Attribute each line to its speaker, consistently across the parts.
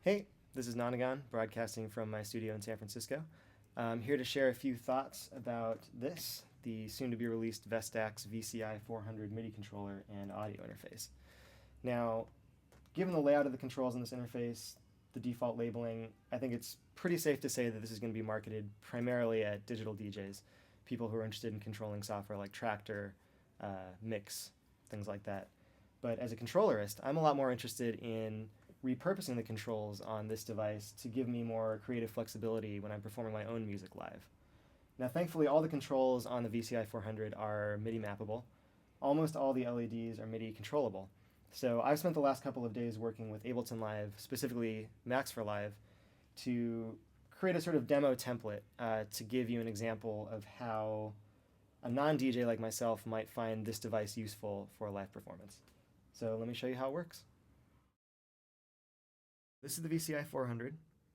Speaker 1: Hey, this is Nonagon, broadcasting from my studio in San Francisco. I'm here to share a few thoughts about this, the soon-to-be-released Vestax VCI-400 MIDI controller and audio interface. Now, given the layout of the controls in this interface, the default labeling, I think it's pretty safe to say that this is going to be marketed primarily at digital DJs, people who are interested in controlling software like Tractor, Mix, things like that. But as a controllerist, I'm a lot more interested in repurposing the controls on this device to give me more creative flexibility when I'm performing my own music live. Now, thankfully, all the controls on the VCI-400 are MIDI mappable. Almost all the LEDs are MIDI controllable. So I've spent the last couple of days working with Ableton Live, specifically Max for Live, to create a sort of demo template to give you an example of how a non-DJ like myself might find this device useful for a live performance. So let me show you how it works. This is the VCI-400.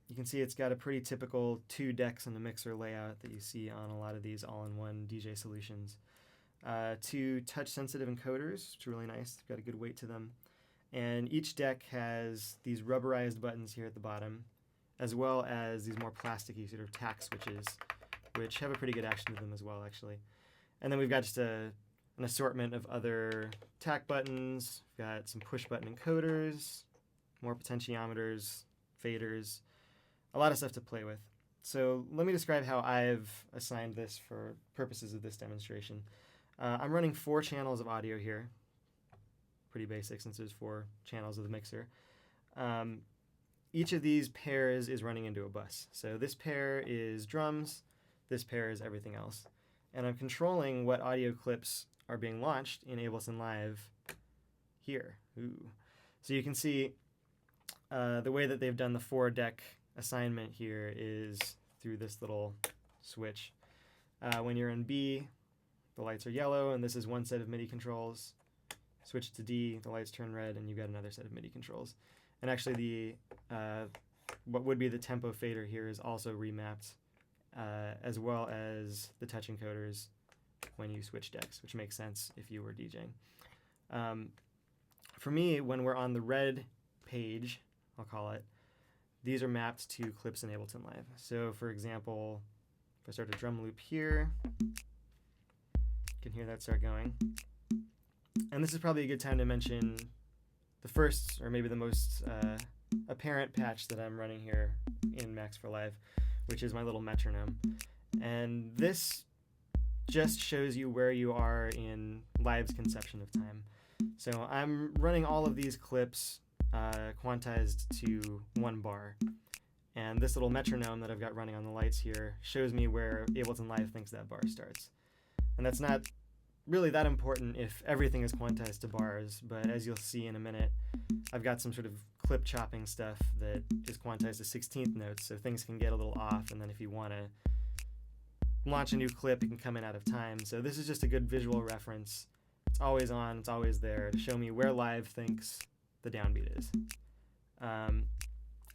Speaker 1: You can see it's got a pretty typical 2 decks and a mixer layout that you see on a lot of these all-in-one DJ solutions. 2 touch-sensitive encoders, which are really nice. They've got a good weight to them. And each deck has these rubberized buttons here at the bottom, as well as these more plasticky sort of tack switches, which have a pretty good action to them as well, actually. And then we've got just an assortment of other tack buttons. We've got some push-button encoders, more potentiometers, faders, a lot of stuff to play with. So let me describe how I've assigned this for purposes of this demonstration. I'm running 4 channels of audio here. Pretty basic since there's 4 channels of the mixer. Each of these pairs is running into a bus. So this pair is drums, this pair is everything else. And I'm controlling what audio clips are being launched in Ableton Live here. Ooh. So you can see the way that they've done the 4-deck assignment here is through this little switch. When you're in B, the lights are yellow, and this is one set of MIDI controls. Switch to D, the lights turn red, and you've got another set of MIDI controls. And actually, what would be the tempo fader here is also remapped, as well as the touch encoders when you switch decks, which makes sense if you were DJing. For me, when we're on the red page, I'll call it, these are mapped to clips in Ableton Live. So for example, if I start a drum loop here, you can hear that start going. And this is probably a good time to mention the first, or maybe the most apparent patch that I'm running here in Max for Live, which is my little metronome. And this just shows you where you are in Live's conception of time. So I'm running all of these clips quantized to 1 bar. And this little metronome that I've got running on the lights here shows me where Ableton Live thinks that bar starts. And that's not really that important if everything is quantized to bars, but as you'll see in a minute, I've got some sort of clip chopping stuff that is quantized to 16th notes, so things can get a little off, and then if you want to launch a new clip, it can come in out of time. So this is just a good visual reference. It's always on, it's always there to show me where Live thinks the downbeat is.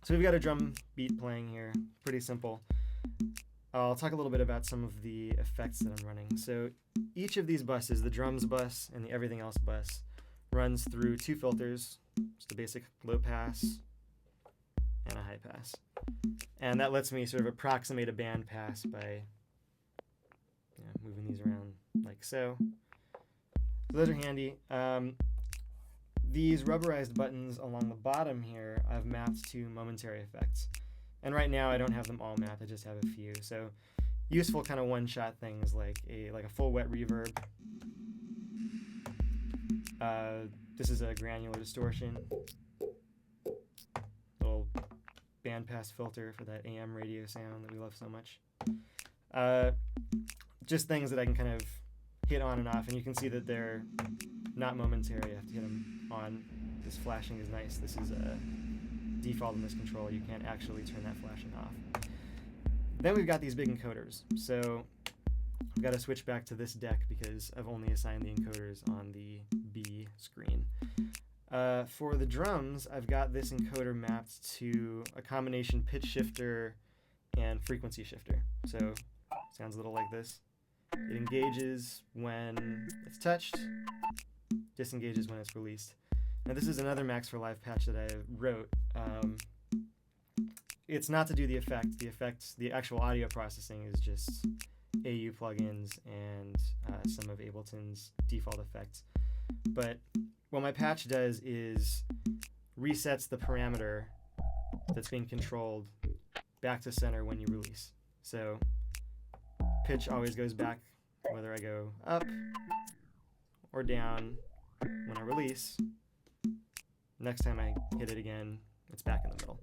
Speaker 1: So we've got a drum beat playing here, pretty simple. I'll talk a little bit about some of the effects that I'm running. So each of these buses, the drums bus and the everything else bus, runs through 2 filters, just a basic low pass and a high pass. And that lets me sort of approximate a band pass by moving these around like so. So those are handy. These rubberized buttons along the bottom here I've mapped to Momentary Effects. And right now I don't have them all mapped, I just have a few. So useful kind of one-shot things like a full wet reverb. This is a granular distortion. Little bandpass filter for that AM radio sound that we love so much. Just things that I can kind of hit on and off, and you can see that they're not momentary. I have to hit them on. This flashing is nice. This is a default in this controller. You can't actually turn that flashing off. Then we've got these big encoders. So I've got to switch back to this deck because I've only assigned the encoders on the B screen. For the drums, I've got this encoder mapped to a combination pitch shifter and frequency shifter. So it sounds a little like this. It engages when it's touched, disengages when it's released. Now this is another Max for Live patch that I wrote. it's not to do the effect. The actual audio processing is just AU plugins and some of Ableton's default effects. But what my patch does is resets the parameter that's being controlled back to center when you release. So pitch always goes back whether I go up or down when I release. Next time I hit it again, it's back in the middle.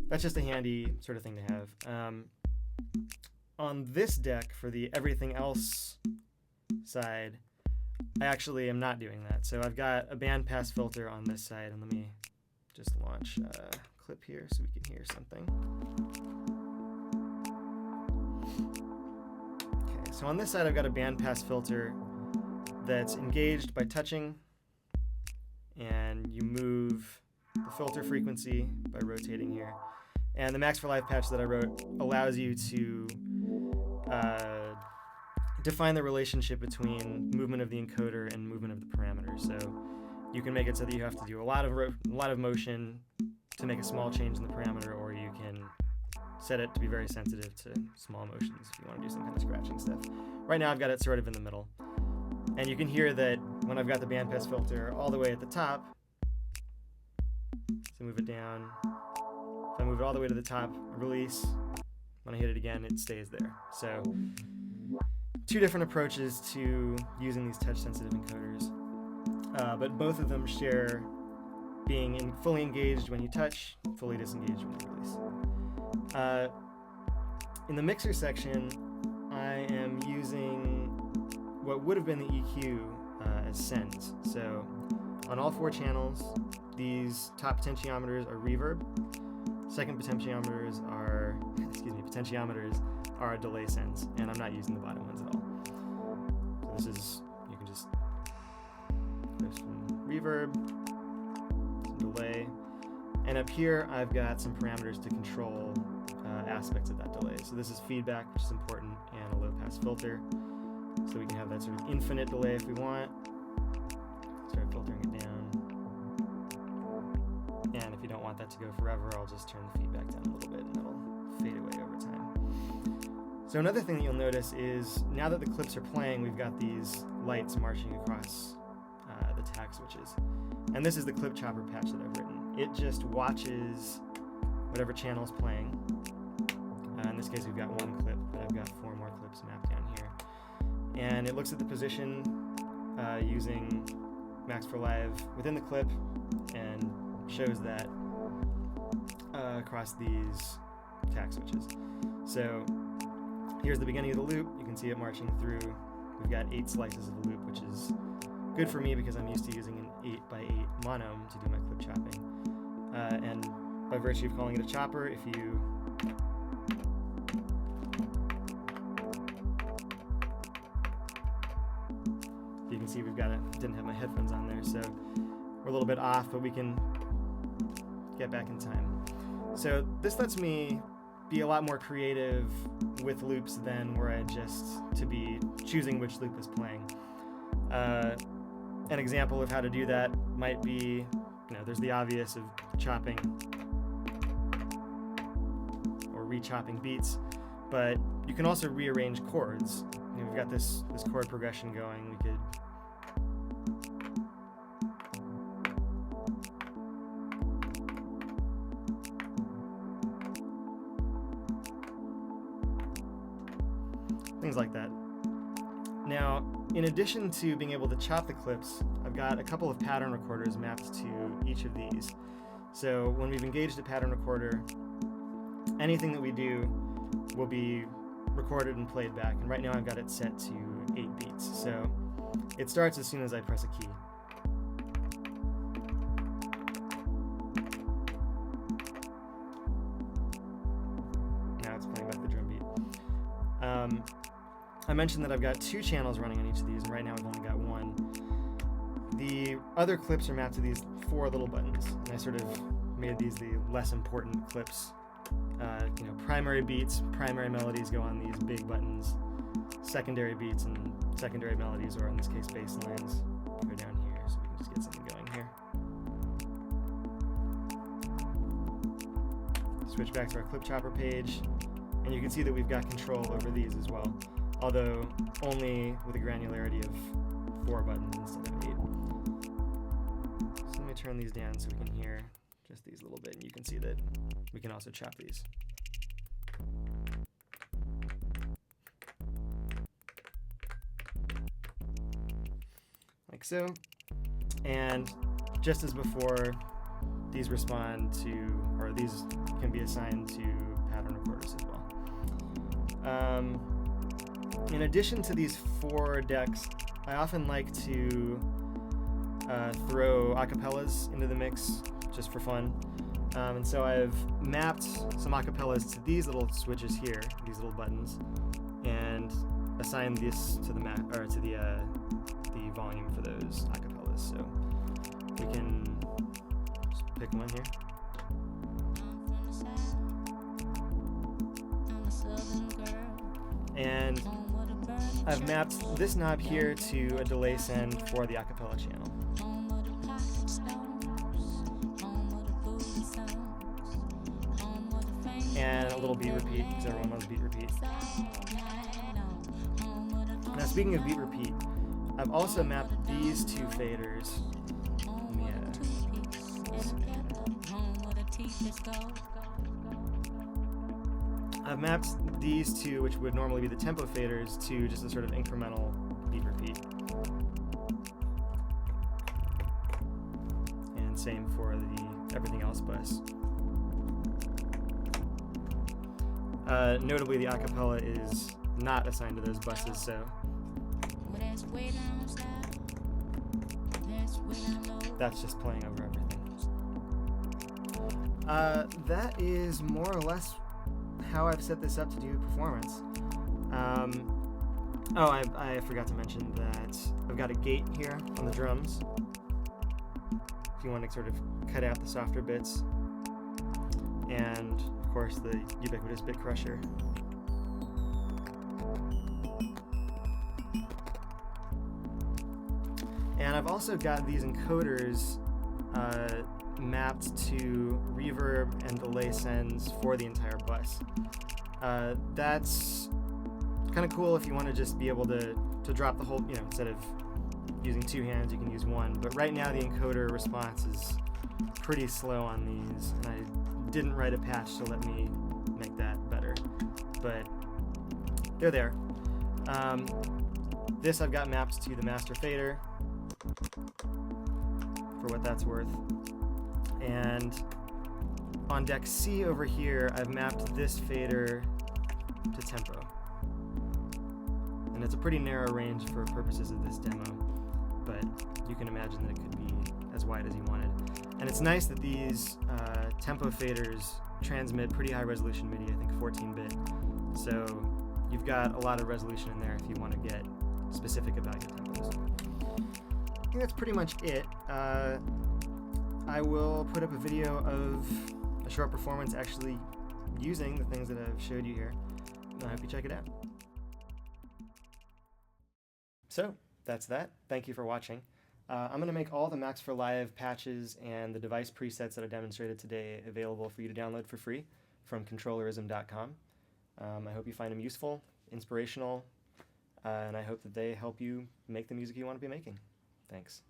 Speaker 1: That's just a handy sort of thing to have. On this deck, for the everything else side, I actually am not doing that. So I've got a bandpass filter on this side, and let me just launch a clip here so we can hear something. Okay, so on this side I've got a bandpass filter that's engaged by touching, and you move the filter frequency by rotating here. And the Max for Live patch that I wrote allows you to define the relationship between movement of the encoder and movement of the parameter. So you can make it so that you have to do a lot of motion to make a small change in the parameter, or you can set it to be very sensitive to small motions if you want to do some kind of scratching stuff. Right now I've got it sort of in the middle. And you can hear that when I've got the bandpass filter all the way at the top, so move it down. If I move it all the way to the top, release. When I hit it again, it stays there. So two different approaches to using these touch-sensitive encoders. But both of them share being fully engaged when you touch, fully disengaged when you release. In the mixer section, I am using what would have been the EQ as sends. So on all 4 channels, these top potentiometers are reverb. Second potentiometers are, potentiometers are delay sends, and I'm not using the bottom ones at all. So this is, you can just go some reverb, some delay, and up here I've got some parameters to control aspects of that delay. So this is feedback, which is important, and a low pass filter. So we can have that sort of infinite delay if we want. Start filtering it down. And if you don't want that to go forever, I'll just turn the feedback down a little bit and that'll fade away over time. So another thing that you'll notice is now that the clips are playing, we've got these lights marching across the tag switches. And this is the clip chopper patch that I've written. It just watches whatever channel is playing. In this case, we've got 1 clip, but I've got 4 more clips mapped down here. And it looks at the position using Max for Live within the clip and shows that across these tag switches. So here's the beginning of the loop. You can see it marching through. We've got 8 slices of the loop, which is good for me because I'm used to using an 8x8 monome to do my clip chopping. And by virtue of calling it a chopper, if you can see we've got it. Didn't have my headphones on there, so we're a little bit off, but we can get back in time. So this lets me be a lot more creative with loops than were I just to be choosing which loop is playing. An example of how to do that might be, there's the obvious of chopping or re-chopping beats, but you can also rearrange chords. We've got this chord progression going. We could things like that. Now, in addition to being able to chop the clips, I've got a couple of pattern recorders mapped to each of these. So when we've engaged a pattern recorder, anything that we do will be recorded and played back. And right now I've got it set to 8 beats. So it starts as soon as I press a key. Now it's playing back the drum beat. I mentioned that I've got 2 channels running on each of these, and right now I've only got 1. The other clips are mapped to these 4 little buttons, and I sort of made these the less important clips. Primary beats, primary melodies go on these big buttons. Secondary beats and secondary melodies, or in this case bass lines, go down here, so we can just get something going here. Switch back to our clip chopper page, and you can see that we've got control over these as well, although only with a granularity of 4 buttons instead of 8. So let me turn these down so we can hear just these a little bit, and you can see that we can also chop these. Like so. And just as before, these respond to, or these can be assigned to pattern recorders as well. In addition to these 4 decks, I often like to throw acapellas into the mix just for fun. And so I've mapped some acapellas to these little switches here, these little buttons, and assigned this to the the volume for those acapellas. So we can just pick one here. And I've mapped this knob here to a delay send for the acapella channel. And a little beat repeat, because everyone loves beat repeat. Now speaking of beat repeat, I've also mapped these 2 faders. I've mapped these 2, which would normally be the tempo faders, to just a sort of incremental beat repeat. And same for the everything else bus. Notably, the acapella is not assigned to those buses, so that's just playing over everything. That is more or less how I've set this up to do performance. I forgot to mention that I've got a gate here on the drums if you want to sort of cut out the softer bits, and of course the ubiquitous bit crusher. And I've also got these encoders mapped to reverb and delay sends for the entire bus. That's kind of cool if you want to just be able to drop the whole, instead of using 2 hands, you can use 1. But right now the encoder response is pretty slow on these, and I didn't write a patch to let me make that better. But they're there. This I've got mapped to the master fader, for what that's worth. And on deck C over here, I've mapped this fader to tempo. And it's a pretty narrow range for purposes of this demo, but you can imagine that it could be as wide as you wanted. And it's nice that these tempo faders transmit pretty high resolution MIDI, I think 14-bit. So you've got a lot of resolution in there if you want to get specific about your tempos. I think that's pretty much it. I will put up a video of a short performance actually using the things that I've showed you here. I hope you check it out. So that's that. Thank you for watching. I'm going to make all the Max for Live patches and the device presets that I demonstrated today available for you to download for free from Controllerism.com. I hope you find them useful, inspirational, and I hope that they help you make the music you want to be making. Thanks.